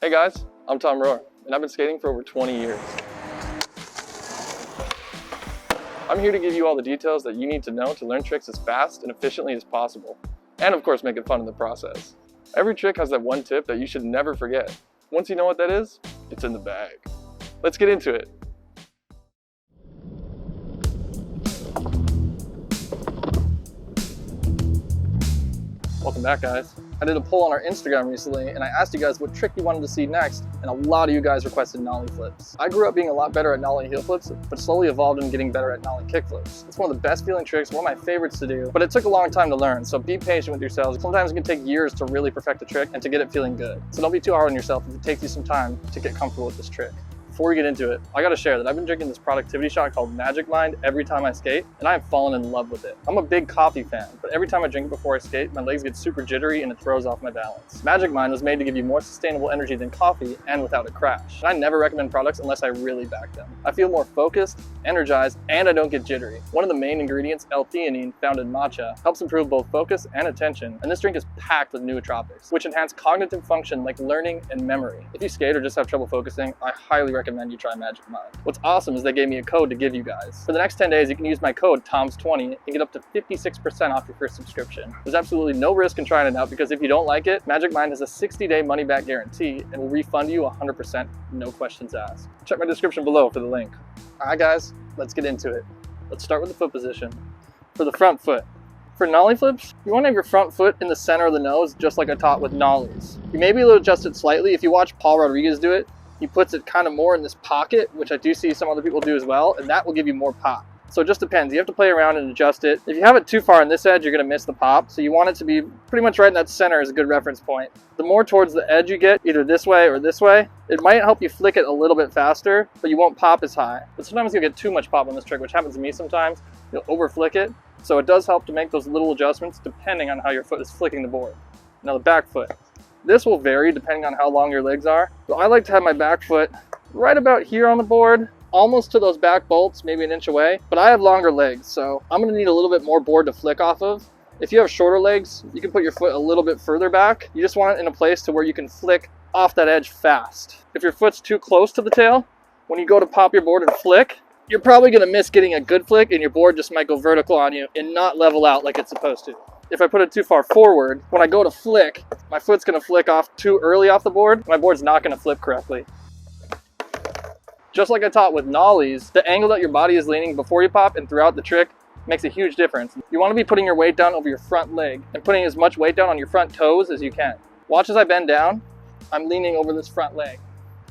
Hey guys, I'm Tom Rohr, and I've been skating for over 20 years. I'm here to give you all the details that you need to know to learn tricks as fast and efficiently as possible, and of course make it fun in the process. Every trick has that one tip that you should never forget. Once you know what that is, it's in the bag. Let's get into it. Welcome back, guys. I did a poll on our Instagram recently and I asked you guys what trick you wanted to see next, and a lot of you guys requested Nollie Flips. I grew up being a lot better at Nollie heel flips, but slowly evolved into getting better at Nollie kickflips. It's one of the best feeling tricks, one of my favorites to do, but it took a long time to learn, so be patient with yourselves. Sometimes it can take years to really perfect a trick and to get it feeling good. So don't be too hard on yourself if it takes you some time to get comfortable with this trick. Before we get into it, I gotta share that I've been drinking this productivity shot called Magic Mind every time I skate, and I have fallen in love with it. I'm a big coffee fan, but every time I drink it before I skate, my legs get super jittery and it throws off my balance. Magic Mind was made to give you more sustainable energy than coffee and without a crash. And I never recommend products unless I really back them. I feel more focused, energized, and I don't get jittery. One of the main ingredients, L-theanine, found in matcha, helps improve both focus and attention, and this drink is packed with nootropics, which enhance cognitive function like learning and memory. If you skate or just have trouble focusing, I highly recommend you try Magic Mind. What's awesome is they gave me a code to give you guys. For the next 10 days, you can use my code TOMS20 and get up to 56% off your first subscription. There's absolutely no risk in trying it out because if you don't like it, Magic Mind has a 60-day money-back guarantee and will refund you 100%, no questions asked. Check my description below for the link. Alright guys, let's get into it. Let's start with the foot position. For the front foot. For Nollie flips, you want to have your front foot in the center of the nose, just like I taught with nollies. You may be able to adjust it slightly. If you watch Paul Rodriguez do it, he puts it kind of more in this pocket, which I do see some other people do as well, and that will give you more pop. So it just depends. You have to play around and adjust it. If you have it too far on this edge, you're going to miss the pop. So you want it to be pretty much right in that center is a good reference point. The more towards the edge you get, either this way or this way, it might help you flick it a little bit faster, but you won't pop as high. But sometimes you'll get too much pop on this trick, which happens to me sometimes. You'll over flick it. So it does help to make those little adjustments depending on how your foot is flicking the board. Now the back foot. This will vary depending on how long your legs are. So I like to have my back foot right about here on the board, almost to those back bolts, maybe an inch away, but I have longer legs, so I'm gonna need a little bit more board to flick off of. If you have shorter legs, you can put your foot a little bit further back. You just want it in a place to where you can flick off that edge fast. If your foot's too close to the tail, when you go to pop your board and flick, you're probably gonna miss getting a good flick and your board just might go vertical on you and not level out like it's supposed to. If I put it too far forward, when I go to flick, my foot's gonna flick off too early off the board. My board's not gonna flip correctly. Just like I taught with nollies, the angle that your body is leaning before you pop and throughout the trick makes a huge difference. You want to be putting your weight down over your front leg and putting as much weight down on your front toes as you can. Watch as I bend down, I'm leaning over this front leg.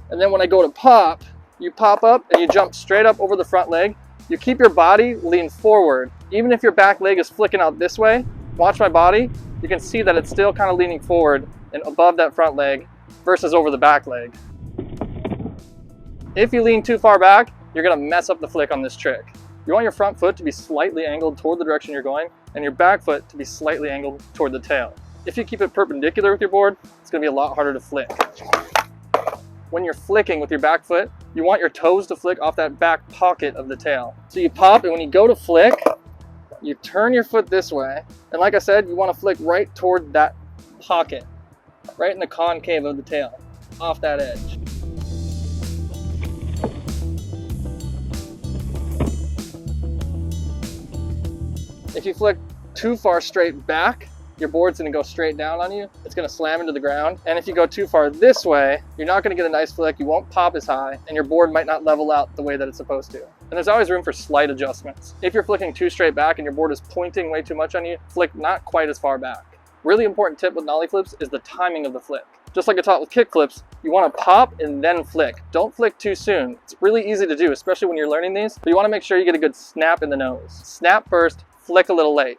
And then when I go to pop, you pop up and you jump straight up over the front leg. You keep your body lean forward. Even if your back leg is flicking out this way, watch my body, you can see that it's still kind of leaning forward and above that front leg versus over the back leg. If you lean too far back, you're gonna mess up the flick on this trick. You want your front foot to be slightly angled toward the direction you're going and your back foot to be slightly angled toward the tail. If you keep it perpendicular with your board, it's gonna be a lot harder to flick. When you're flicking with your back foot, you want your toes to flick off that back pocket of the tail. So you pop, and when you go to flick, you turn your foot this way. And like I said, you wanna flick right toward that pocket, right in the concave of the tail, off that edge. If you flick too far straight back, your board's gonna go straight down on you. It's gonna slam into the ground. And if you go too far this way, you're not gonna get a nice flick, you won't pop as high, and your board might not level out the way that it's supposed to. And there's always room for slight adjustments. If you're flicking too straight back and your board is pointing way too much on you, flick not quite as far back. Really important tip with Nollie flips is the timing of the flick. Just like I taught with kick flips, you wanna pop and then flick. Don't flick too soon. It's really easy to do, especially when you're learning these, but you wanna make sure you get a good snap in the nose. Snap first, flick a little late.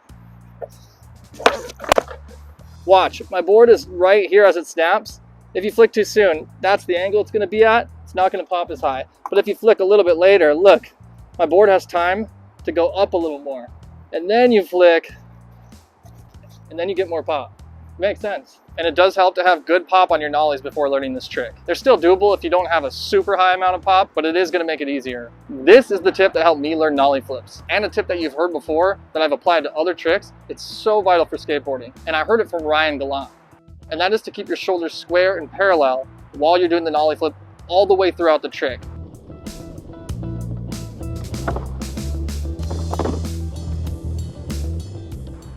Watch, my board is right here as it snaps. If you flick too soon, that's the angle it's gonna be at. It's not gonna pop as high. But if you flick a little bit later, look, my board has time to go up a little more. And then you flick, and then you get more pop. Makes sense. And it does help to have good pop on your nollies before learning this trick. They're still doable if you don't have a super high amount of pop, but it is gonna make it easier. This is the tip that helped me learn Nollie flips, and a tip that you've heard before that I've applied to other tricks. It's so vital for skateboarding, and I heard it from Ryan Gallant. And that is to keep your shoulders square and parallel while you're doing the nollie flip all the way throughout the trick.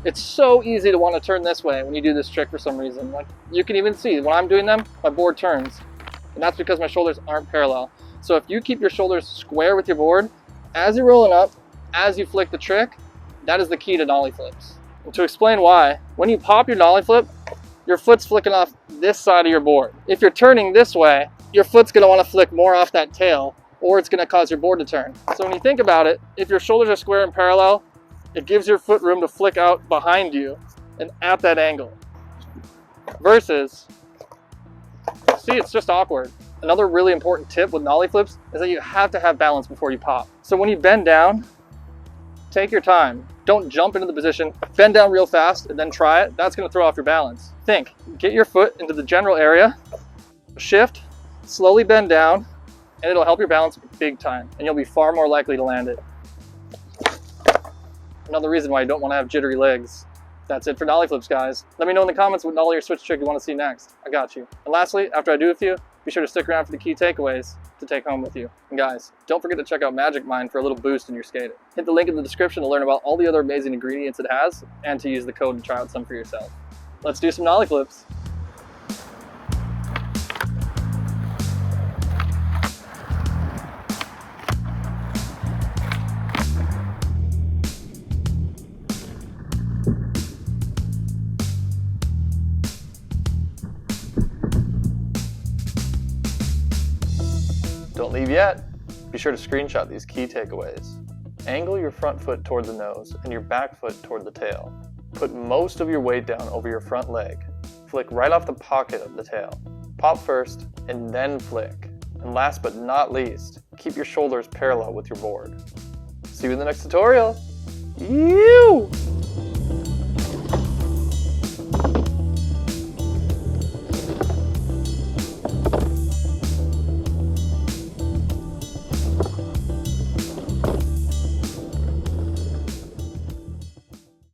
It's so easy to want to turn this way when you do this trick for some reason. Like you can even see when I'm doing them, my board turns. And that's because my shoulders aren't parallel. So if you keep your shoulders square with your board, as you're rolling up, as you flick the trick, that is the key to nollie flips. And to explain why, when you pop your nollie flip, your foot's flicking off this side of your board. If you're turning this way, your foot's gonna wanna flick more off that tail, or it's gonna cause your board to turn. So when you think about it, if your shoulders are square and parallel, it gives your foot room to flick out behind you and at that angle. Versus, see, it's just awkward. Another really important tip with nollie flips is that you have to have balance before you pop. So when you bend down, take your time. Don't jump into the position, bend down real fast and then try it. That's gonna throw off your balance. Think, get your foot into the general area, shift, slowly bend down, and it'll help your balance big time. And you'll be far more likely to land it. Another reason why you don't want to have jittery legs. That's it for nollie flips, guys. Let me know in the comments what nollie or switch trick you want to see next. I got you. And lastly, after I do with you, be sure to stick around for the key takeaways to take home with you. And guys, don't forget to check out Magic Mind for a little boost in your skating. Hit the link in the description to learn about all the other amazing ingredients it has and to use the code to try out some for yourself. Let's do some nollie flips. Don't leave yet. Be sure to screenshot these key takeaways. Angle your front foot toward the nose and your back foot toward the tail. Put most of your weight down over your front leg. Flick right off the pocket of the tail. Pop first and then flick. And last but not least, keep your shoulders parallel with your board. See you in the next tutorial. Ew!